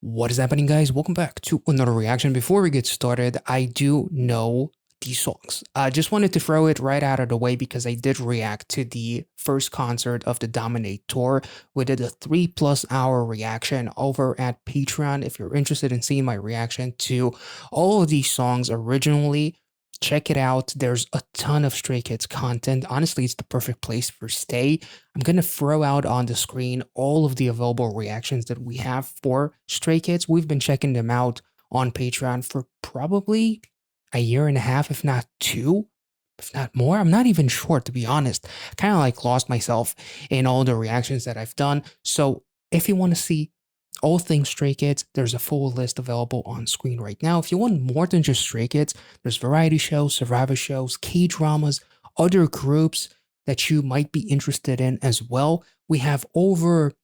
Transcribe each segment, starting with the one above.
What is happening, guys? Welcome back to another reaction. Before we get started, I do know these songs. I just wanted to throw it right out of the way because I did react to the first concert of the Dominate tour. We did a 3+ hour reaction over at Patreon. If you're interested in seeing my reaction to all of these songs originally, check it out. There's a ton of Stray Kids content. Honestly, it's the perfect place for stay. I'm going to throw out on the screen all of the available reactions that we have for Stray Kids. We've been checking them out on Patreon for probably a year and a half, if not two, if not more. I'm not even sure, to be honest. Kind of like lost myself in all the reactions that I've done. So if you want to see all things Stray Kids, there's a full list available on screen right now. If you want more than just Stray Kids, there's variety shows, survivor shows, K-dramas, other groups that you might be interested in as well. We have over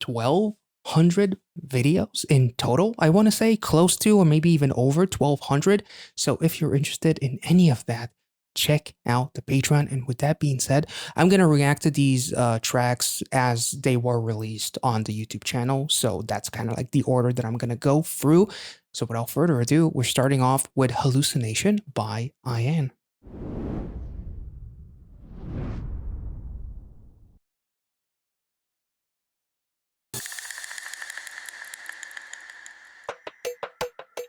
1,200 videos in total, I want to say, close to or maybe even over 1,200. So if you're interested in any of that, check out the Patreon. And with that being said, I'm going to react to these tracks as they were released on the YouTube channel. So that's kind of like the order that I'm going to go through. So without further ado, we're starting off with Hallucination by IN.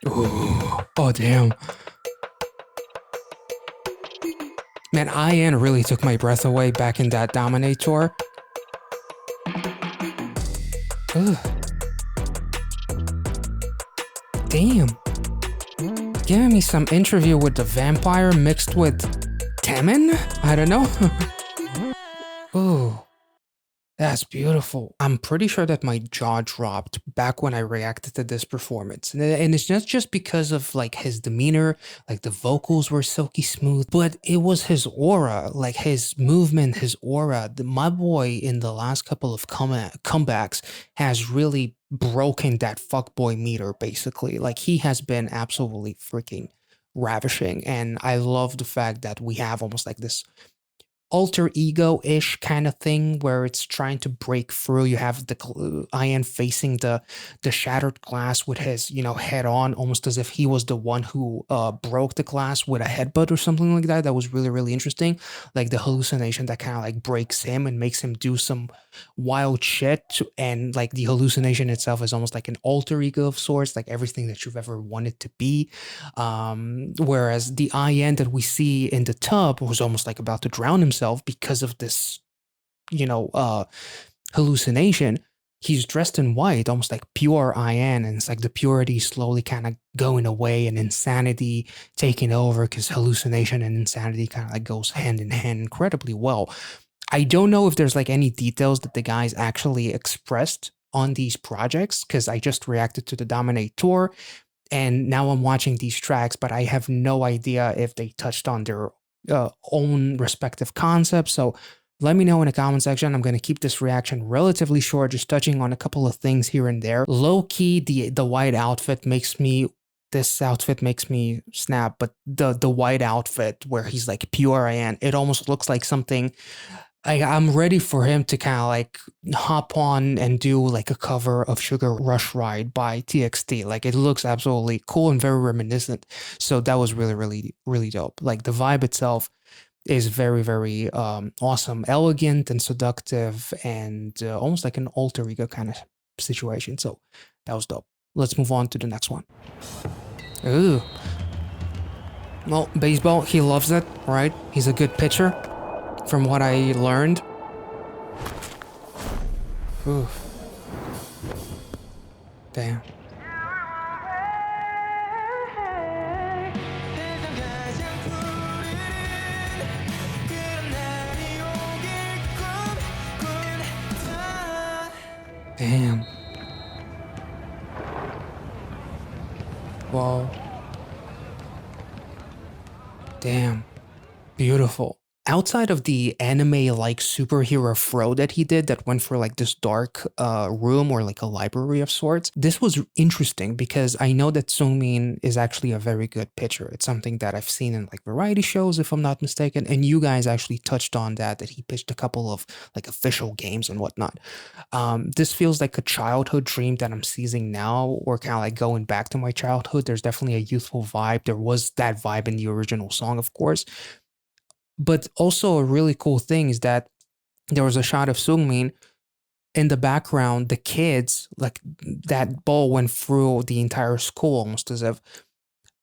Ooh, oh damn. Man, IN really took my breath away back in that Dominate tour. Ugh. Damn. Giving me some interview with the vampire mixed with Temin? I don't know. Ooh. That's beautiful. I'm pretty sure that my jaw dropped back when I reacted to this performance. And it's not just because of like his demeanor, like the vocals were silky smooth, but it was his aura, like his movement, his aura. My boy in the last couple of comebacks has really broken that fuckboy meter, basically. Like he has been absolutely freaking ravishing. And I love the fact that we have almost like this alter ego-ish kind of thing where it's trying to break through. You have the IN facing the shattered glass with his, head on, almost as if he was the one who broke the glass with a headbutt or something like that. That was really, really interesting. Like the hallucination that kind of like breaks him and makes him do some wild shit. And like the hallucination itself is almost like an alter ego of sorts, like everything that you've ever wanted to be. Whereas the IN that we see in the tub was almost like about to drown himself because of this, hallucination. He's dressed in white, almost like pure IN, and it's like the purity slowly kind of going away and insanity taking over because hallucination and insanity kind of like goes hand in hand incredibly well. I don't know if there's like any details that the guys actually expressed on these projects because I just reacted to the Dominate tour and now I'm watching these tracks, but I have no idea if they touched on their own respective concepts. So let me know in the comment section. I'm going to keep this reaction relatively short, just touching on a couple of things here and there. Low key, the white outfit makes me, this outfit makes me snap, but the white outfit where he's like pure IN, it almost looks like something. I'm ready for him to kind of like hop on and do like a cover of Sugar Rush Ride by TXT. Like it looks absolutely cool and very reminiscent. So that was really, really, really dope. Like the vibe itself is very, very awesome, elegant and seductive and almost like an alter ego kind of situation. So that was dope. Let's move on to the next one. Ooh. Well, baseball, he loves it, right? He's a good pitcher. From what I learned. Ooh. Damn. Damn. Whoa. Damn. Beautiful. outside of the anime like superhero throw that he did that went for like this dark room or like a library of sorts, this was interesting because I know that Sungmin is actually a very good pitcher. It's something that I've seen in like variety shows, if I'm not mistaken, and you guys actually touched on that he pitched a couple of like official games and whatnot. This feels like a childhood dream that I'm seizing now, or kind of like going back to my childhood. There's definitely a youthful vibe. There was that vibe in the original song, of course. But also a really cool thing is that there was a shot of Sungmin in the background, the kids, like that ball went through the entire school almost as if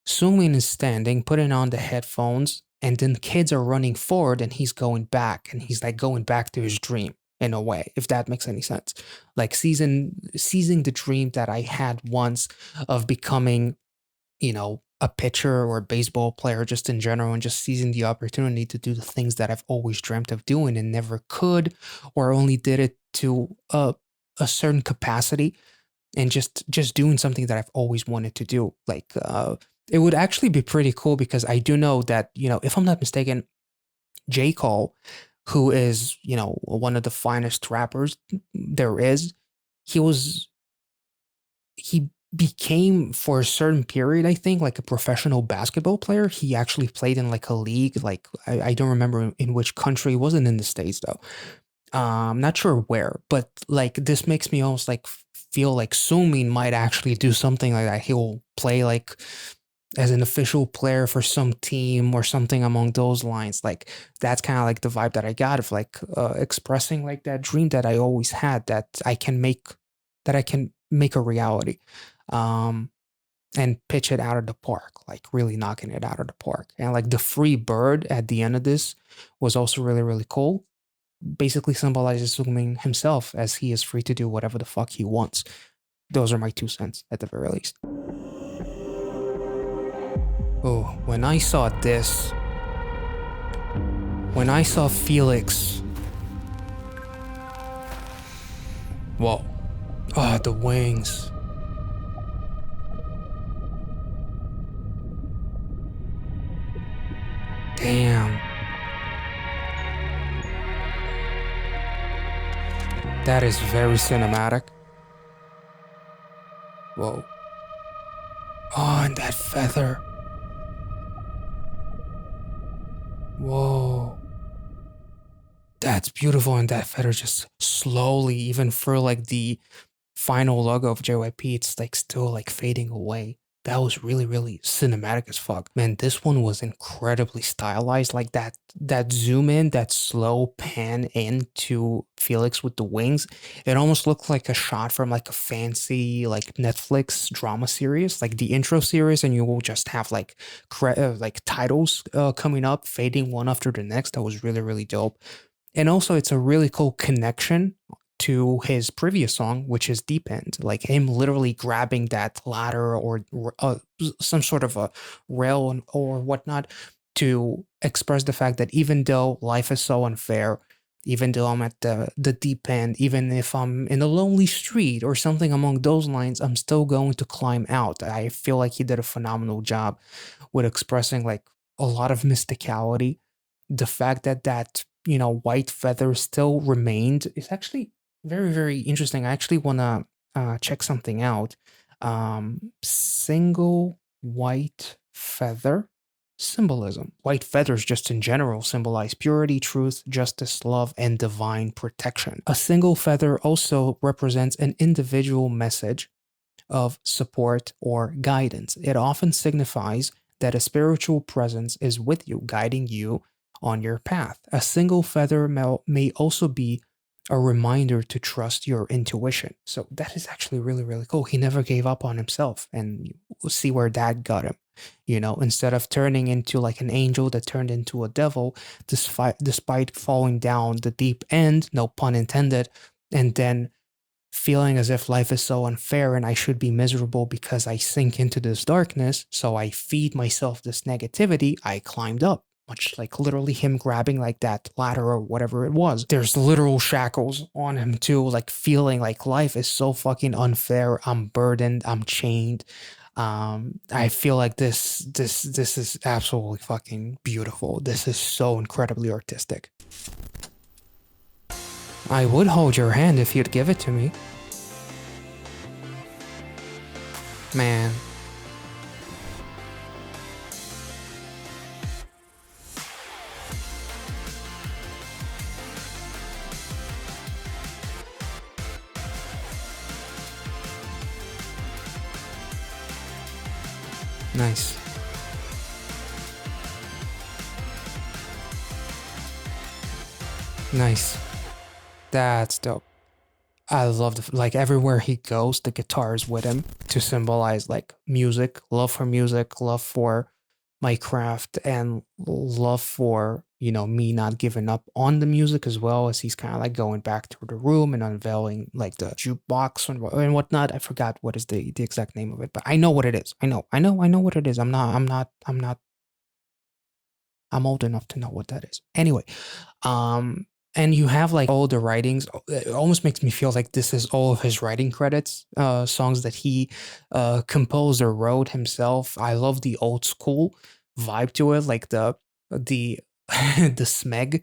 Sungmin is standing, putting on the headphones, and then the kids are running forward and he's going back and he's like going back to his dream in a way, if that makes any sense. Like seizing the dream that I had once of becoming, a pitcher or a baseball player just in general and just seizing the opportunity to do the things that I've always dreamt of doing and never could or only did it to a certain capacity and just doing something that I've always wanted to do. Like it would actually be pretty cool because I do know that, if I'm not mistaken, J. Cole, who is, one of the finest rappers there is, he was he became for a certain period, I think, like a professional basketball player. He actually played in like a league, like I don't remember in which country. It wasn't in the States though. I'm not sure where, but like this makes me almost like feel like Sumin might actually do something like that. He'll play like as an official player for some team or something among those lines. Like that's kind of like the vibe that I got of like expressing like that dream that I always had that I can make a reality. Um, and pitch it out of the park, like really knocking it out of the park. And like the free bird at the end of this was also really, really cool. Basically symbolizes Sungmin himself as he is free to do whatever the fuck he wants. Those are my 2 cents at the very least. Oh, when I saw this, when I saw Felix, whoa, oh, the wings. Damn. That is very cinematic. Whoa. Oh, and that feather. Whoa. That's beautiful. And that feather just slowly, even for like the final logo of JYP, it's like still like fading away. That was really, really cinematic as fuck. Man, this one was incredibly stylized. Like that zoom in, that slow pan into Felix with the wings. It almost looked like a shot from like a fancy like Netflix drama series, like the intro series, and you will just have like titles coming up, fading one after the next. That was really, really dope. And also, it's a really cool connection to his previous song, which is Deep End, like him literally grabbing that ladder or some sort of a rail or whatnot to express the fact that even though life is so unfair, even though I'm at the deep end, even if I'm in a lonely street or something among those lines, I'm still going to climb out. I feel like he did a phenomenal job with expressing like a lot of mysticality. The fact that white feather still remained is actually very, very interesting. I actually want to check something out. Single white feather symbolism. White feathers, just in general, symbolize purity, truth, justice, love, and divine protection. A single feather also represents an individual message of support or guidance. It often signifies that a spiritual presence is with you, guiding you on your path. A single feather may also be a reminder to trust your intuition. So that is actually really, really cool. He never gave up on himself, and we'll see where that got him. Instead of turning into like an angel that turned into a devil, despite falling down the deep end, no pun intended, and then feeling as if life is so unfair and I should be miserable because I sink into this darkness, so I feed myself this negativity, I climbed up. Much like literally him grabbing like that ladder or whatever it was. There's literal shackles on him too, like feeling like life is so fucking unfair. I'm burdened, I'm chained. I feel like this is absolutely fucking beautiful. This is so incredibly artistic. I would hold your hand if you'd give it to me. Man. Nice. Nice. That's dope. I love like everywhere he goes, the guitar is with him to symbolize like music, love for my craft, and love for, you know, me not giving up on the music, as well as he's kind of like going back to the room and unveiling like the jukebox and whatnot. I forgot what is the exact name of it, but I know what it is. I know what it is. I'm old enough to know what that is. Anyway, um, and you have like all the writings. It almost makes me feel like this is all of his writing credits, songs that he composed or wrote himself. I love the old school vibe to it, like the the Smeg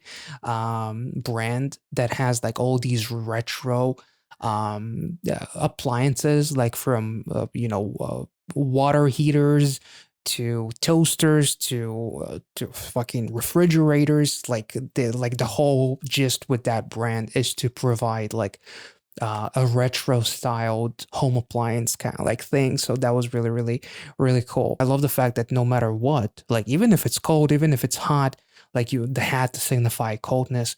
brand that has like all these retro appliances, like from water heaters to toasters to fucking refrigerators. Like the whole gist with that brand is to provide like a retro styled home appliance kind of like thing. So that was really really cool. I love the fact that no matter what, like even if it's cold, even if it's hot, like the hat to signify coldness,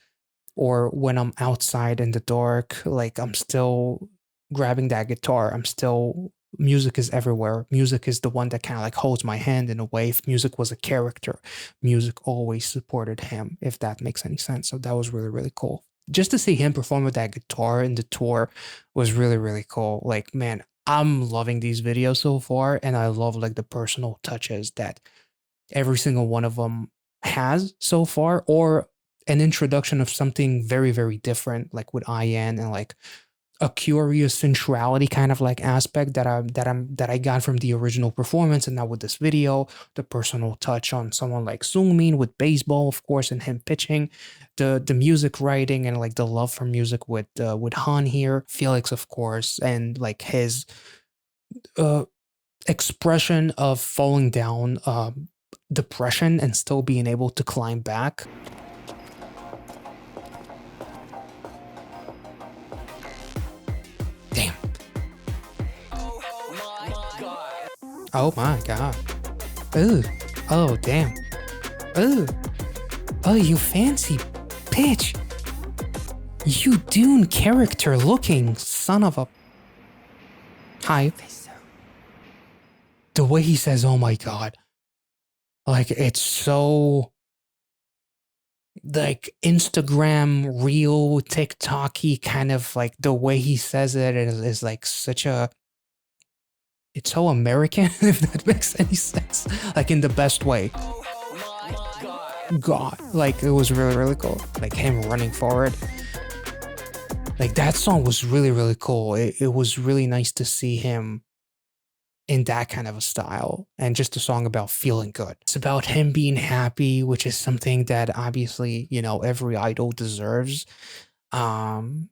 or when I'm outside in the dark, like I'm still grabbing that guitar. I'm still Music is everywhere. Music is the one that kind of like holds my hand in a way. If music was a character, music always supported him, if that makes any sense. So that was really cool. Just to see him perform with that guitar in the tour was really cool. Like, man, I'm loving these videos so far, and I love like the personal touches that every single one of them has so far, or an introduction of something very different, like with IN, and like a curious sensuality kind of like aspect that I got from the original performance, and now with this video, the personal touch on someone like Sungmin with baseball, of course, and him pitching, the music writing, and like the love for music with Han here, Felix, of course, and like his uh expression of falling down, depression, and still being able to climb back. Damn. Oh my god. Ooh. Oh damn. Ooh. Oh, you fancy bitch. You Dune character looking son of a. Hi. The way he says, oh my god. Like, it's so like Instagram reel TikTok-y kind of, like the way he says it is like such a, it's so American, if that makes any sense. Like in the best way. God. Like it was really cool. Like him running forward. Like that song was really cool. It was really nice to see him in that kind of a style, and just a song about feeling good. It's about him being happy, which is something that obviously, you know, every idol deserves. Um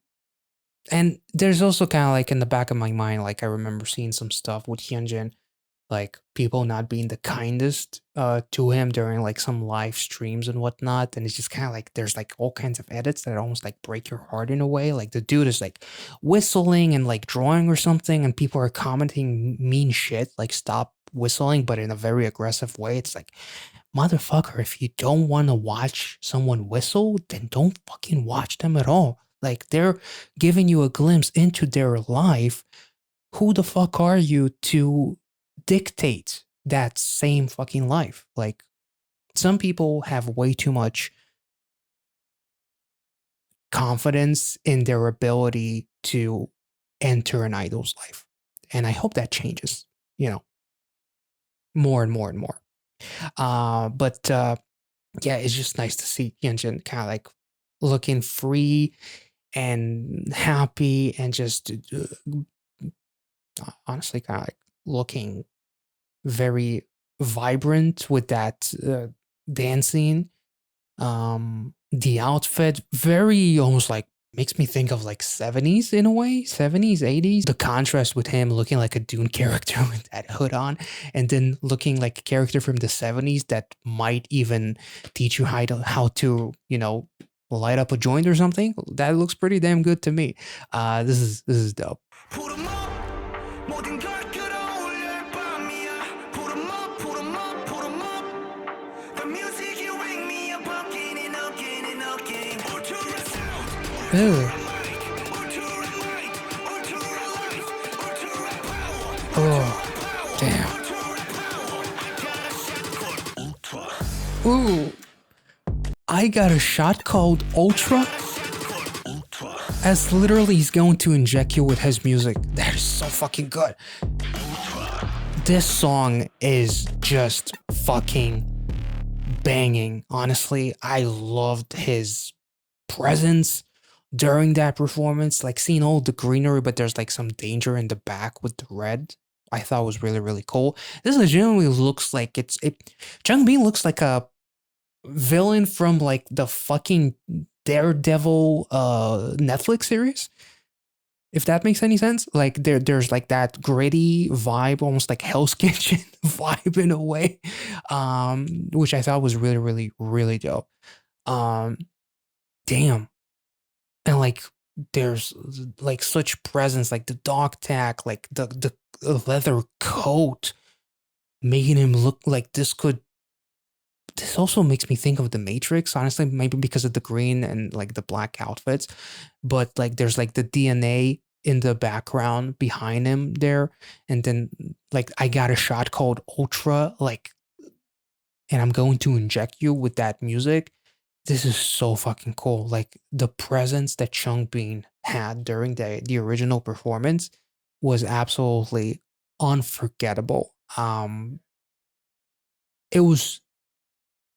and there's also kind of like in the back of my mind, like I remember seeing some stuff with Hyunjin, like people not being the kindest to him during like some live streams and whatnot, and it's just kind of like there's like all kinds of edits that almost like break your heart in a way. Like the dude is like whistling and like drawing or something, and people are commenting mean shit like stop whistling, but in a very aggressive way. It's like, motherfucker, if you don't want to watch someone whistle, then don't fucking watch them at all. Like they're giving you a glimpse into their life. Who the fuck are you to dictate that same fucking life? Like, some people have way too much confidence in their ability to enter an idol's life. And I hope that changes, you know, more and more and more. But yeah, it's just nice to see Hyunjin kind of like looking free and happy, and just honestly kind of like looking very vibrant with that dancing. The outfit very almost like makes me think of like 70s in a way, 70s, 80s. The contrast with him looking like a Dune character with that hood on, and then looking like a character from the 70s that might even teach you how to light up a joint or something. That looks pretty damn good to me. This is dope. Ew. Oh, damn. Ooh. I got a shot called Ultra. As literally he's going to inject you with his music. That is so fucking good. This song is just fucking banging. Honestly, I loved his presence during that performance. Like seeing all the greenery, but there's like some danger in the back with the red. I thought was really, really cool. This legitimately looks like Changbin looks like a villain from like the fucking Daredevil Netflix series. If that makes any sense. Like there's like that gritty vibe, almost like Hell's Kitchen vibe in a way. Which I thought was really, really, really dope. Um damn. And like there's like such presence, like the dog tag, like the leather coat, making him look like this also makes me think of the Matrix, honestly, maybe because of the green and like the black outfits. But like there's like the DNA in the background behind him there. And then like I got a shot called Ultra, like, and I'm going to inject you with that music. This is so fucking cool. Like the presence that Chung Bean had during the original performance was absolutely unforgettable. It was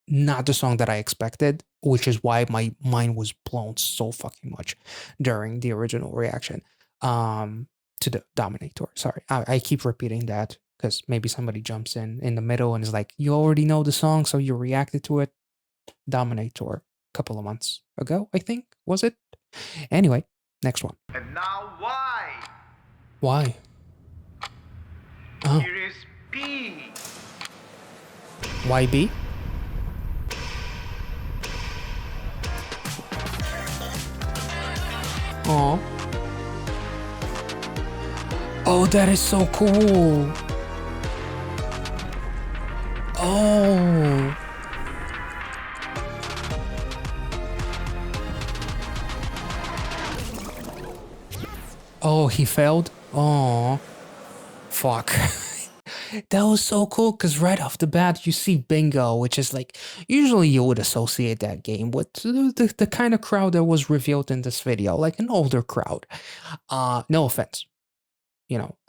not the song that I expected, which is why my mind was blown so fucking much during the original reaction to the Dominator. Sorry, I keep repeating that because maybe somebody jumps in the middle and is like, "You already know the song, so you reacted to it." Dominator, a couple of months ago, I think, was it? Anyway, next one. And now why? Why? Oh, Here is B. YB? Oh. Oh, that is so cool. Oh. Oh, he failed? Oh. Fuck. That was so cool because right off the bat you see Bingo, which is like usually you would associate that game with the kind of crowd that was revealed in this video, like an older crowd. No offense,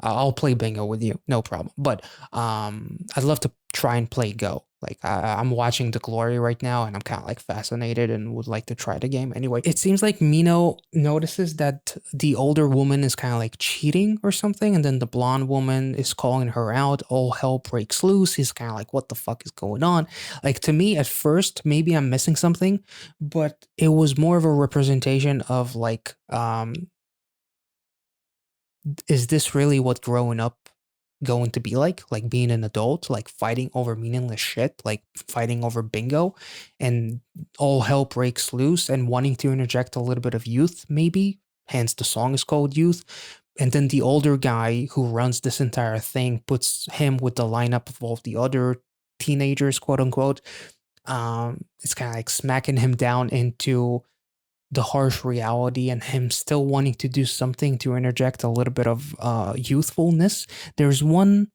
I'll play bingo with you, no problem. But I'd love to try and play Go. Like I'm watching the glory right now and I'm kind of like fascinated and would like to try the game. Anyway, it seems like Mino notices that the older woman is kind of like cheating or something, and then the blonde woman is calling her out. All hell breaks loose. He's kind of like, what the fuck is going on? Like, to me at first, maybe I'm missing something, but it was more of a representation of like is this really what growing up going to be like being an adult, like fighting over meaningless shit, like fighting over bingo, and all hell breaks loose and wanting to interject a little bit of youth, maybe, hence the song is called Youth. And then the older guy who runs this entire thing puts him with the lineup of all the other teenagers, quote unquote. It's kind of like smacking him down into the harsh reality and him still wanting to do something to interject a little bit of youthfulness. There's one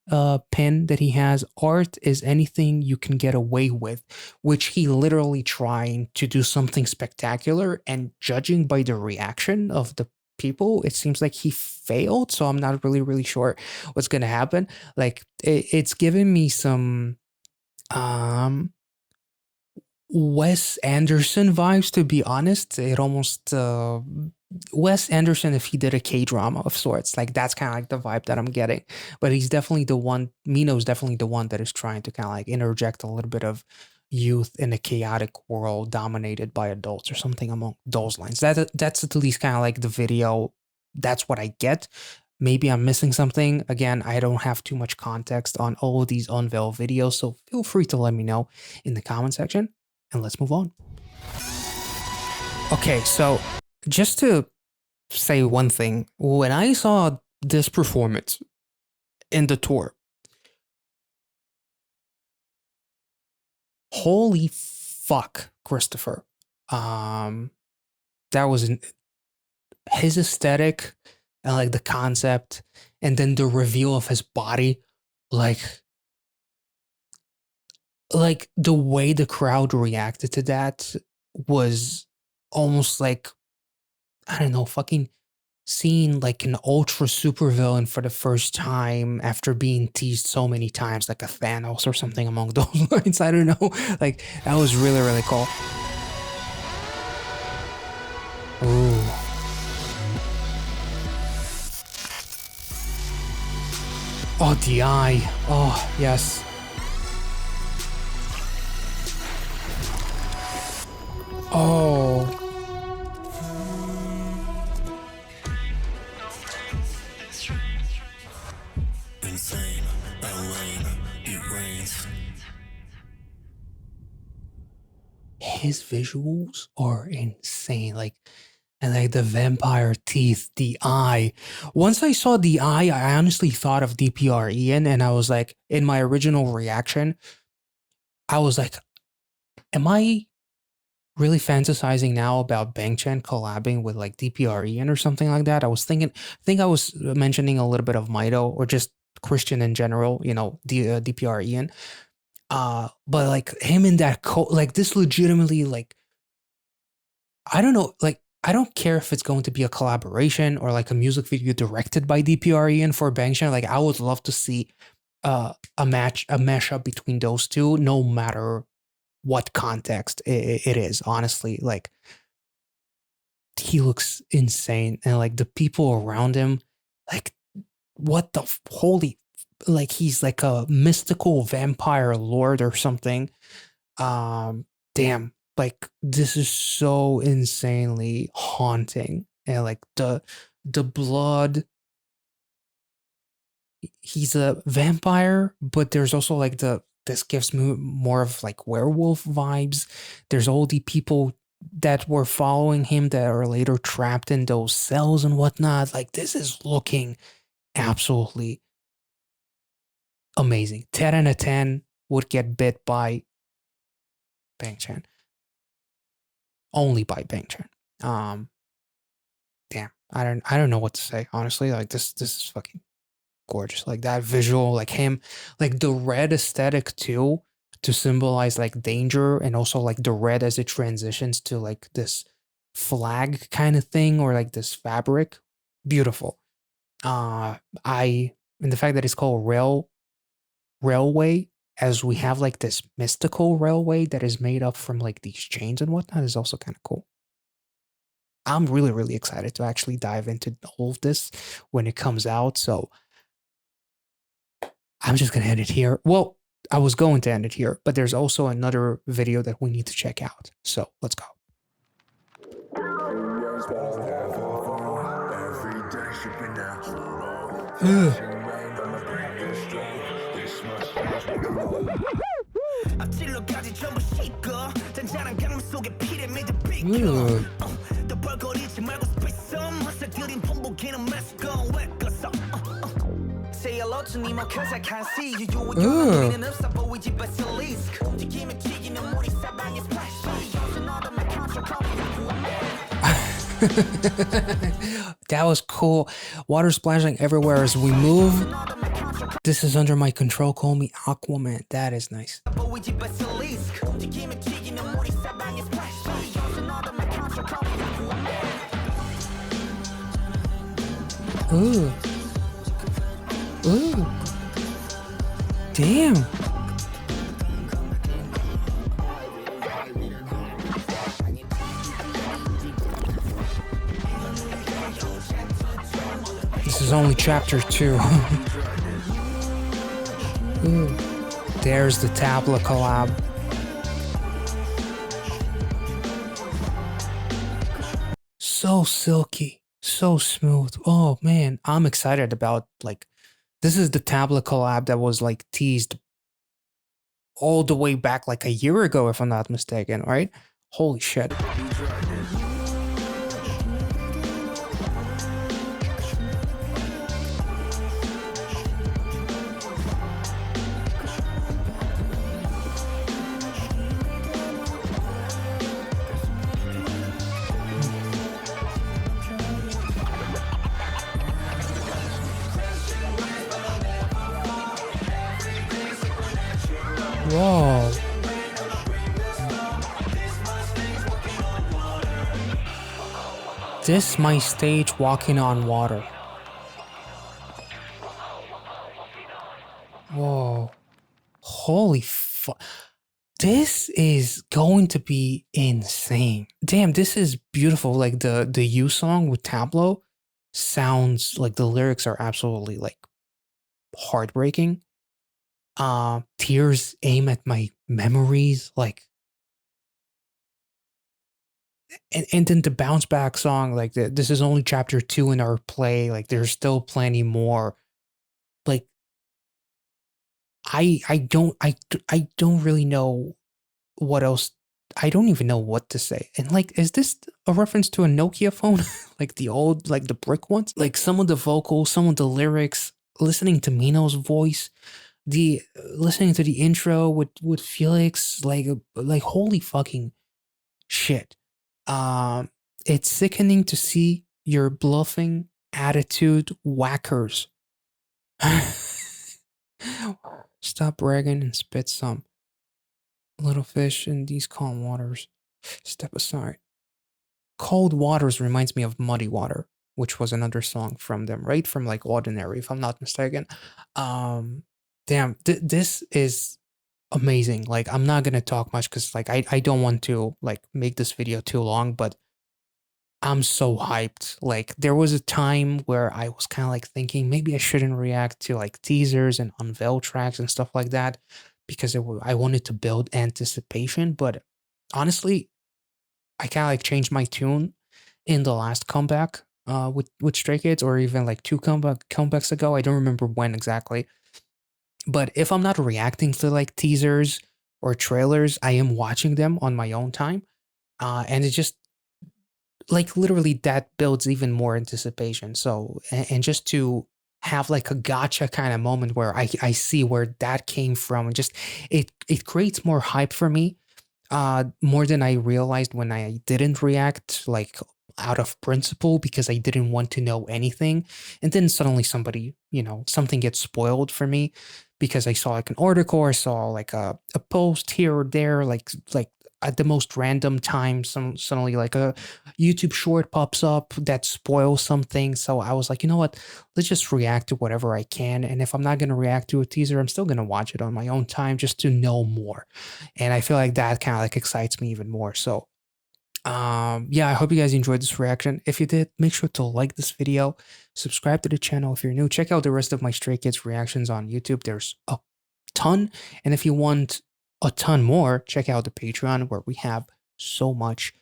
pin that he has: art is anything you can get away with, which he literally trying to do something spectacular, and judging by the reaction of the people, it seems like he failed. So I'm not really sure what's gonna happen. Like it's giving me some Wes Anderson vibes, to be honest. It almost Wes Anderson if he did a K-drama of sorts. Like that's kind of like the vibe that I'm getting. But he's definitely the one. Mino's definitely the one that is trying to kind of like interject a little bit of youth in a chaotic world dominated by adults or something along those lines. That's at least kind of like the video. That's what I get. Maybe I'm missing something. Again, I don't have too much context on all of these Unveil videos, so feel free to let me know in the comment section, and let's move on. Okay, so just to say one thing, when I saw this performance in the tour, holy fuck, Christopher. That was his aesthetic and like the concept, and then the reveal of his body, like the way the crowd reacted to that was almost like, I don't know, fucking seeing like an ultra super villain for the first time after being teased so many times, like a Thanos or something among those lines. I don't know. Like that was really, really cool. Ooh. Oh, the eye. Oh, yes. Oh. Insane, Elaine, it rains. His visuals are insane. Like, and like the vampire teeth, the eye. Once I saw the eye, I honestly thought of DPR Ian, and I was like, in my original reaction, I was like, am I really fantasizing now about Bang Chan collabing with like DPR Ian or something like that? I think I was mentioning a little bit of Mito or just Christian in general, you know, DPR Ian. But like him in that like this legitimately, like, I don't know, like, I don't care if it's going to be a collaboration or like a music video directed by DPR Ian for Bang Chan. Like I would love to see a mashup between those two, no matter what context it is. Honestly, like he looks insane, and like the people around him, like what the holy, like he's like a mystical vampire lord or something. Damn, like this is so insanely haunting, and like the blood. He's a vampire, but there's also like this gives me more of like werewolf vibes. There's all the people that were following him that are later trapped in those cells and whatnot. Like this is looking absolutely amazing. 10 out of 10 would get bit by Bang Chan. Only by Bang Chan. Damn. I don't know what to say, honestly. Like this is fucking gorgeous. Like that visual, like him, like the red aesthetic too, to symbolize like danger, and also like the red as it transitions to like this flag kind of thing, or like this fabric. Beautiful. And the fact that it's called railway, as we have like this mystical railway that is made up from like these chains and whatnot, is also kind of cool. I'm really, really excited to actually dive into all of this when it comes out. So I'm just going to end it here. Well, I was going to end it here, but there's also another video that we need to check out. So let's go. Say hello to me, cause I can't see you. You That was cool. Water splashing everywhere as we move. This is under my control. Call me Aquaman. That is nice. Ooh. Ooh. Damn. is only chapter 2. Ooh. There's the Tabla collab. So silky, so smooth. Oh man, I'm excited about, like, this is the Tabla collab that was like teased all the way back like a year ago, if I'm not mistaken, right? Holy shit. Whoa. This my stage walking on water. Whoa. Holy fuck. This is going to be insane. Damn, this is beautiful. Like the U song with Tableau sounds like the lyrics are absolutely like heartbreaking. Tears aim at my memories, like, and then the bounce back song, like this is only chapter 2 in our play, like there's still plenty more. Like I don't really know what else. I don't even know what to say. And like, is this a reference to a Nokia phone? Like the old, like the brick ones? Like some of the vocals, some of the lyrics, listening to Mino's voice, the listening to the intro with Felix, like holy fucking shit. It's sickening to see your bluffing attitude whackers. Stop bragging and spit some. Little fish in these calm waters. Step aside. Cold Waters reminds me of Muddy Water, which was another song from them, right? From like Ordinary, if I'm not mistaken. Damn, this is amazing. Like, I'm not gonna talk much because like I don't want to like make this video too long, but I'm so hyped. Like, there was a time where I was kind of like thinking maybe I shouldn't react to like teasers and unveil tracks and stuff like that because I wanted to build anticipation. But honestly, I kind of like changed my tune in the last comeback with Stray Kids, or even like two comebacks ago. I don't remember when exactly. But if I'm not reacting to like teasers or trailers, I am watching them on my own time. And it just like literally that builds even more anticipation. So, and just to have like a gotcha kind of moment where I see where that came from, and just it creates more hype for me, more than I realized when I didn't react, like out of principle because I didn't want to know anything. And then suddenly somebody, something gets spoiled for me because I saw like an article or saw like a post here or there, like at the most random time, suddenly like a YouTube short pops up that spoils something. So I was like, you know what? Let's just react to whatever I can. And if I'm not gonna react to a teaser, I'm still gonna watch it on my own time just to know more. And I feel like that kind of like excites me even more. So yeah, I hope you guys enjoyed this reaction. If you did, make sure to like this video, subscribe to the channel if you're new, check out the rest of my Stray Kids reactions on YouTube. There's a ton. And if you want a ton more, check out the Patreon where we have so much.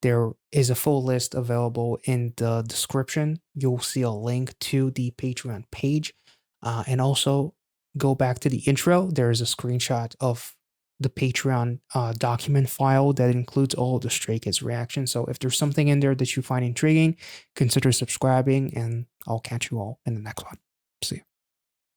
There is a full list available in the description. You'll see a link to the Patreon page. And also go back to the intro. There is a screenshot of the Patreon document file that includes all the Stray Kids reactions. So if there's something in there that you find intriguing, consider subscribing, and I'll catch you all in the next one. See you.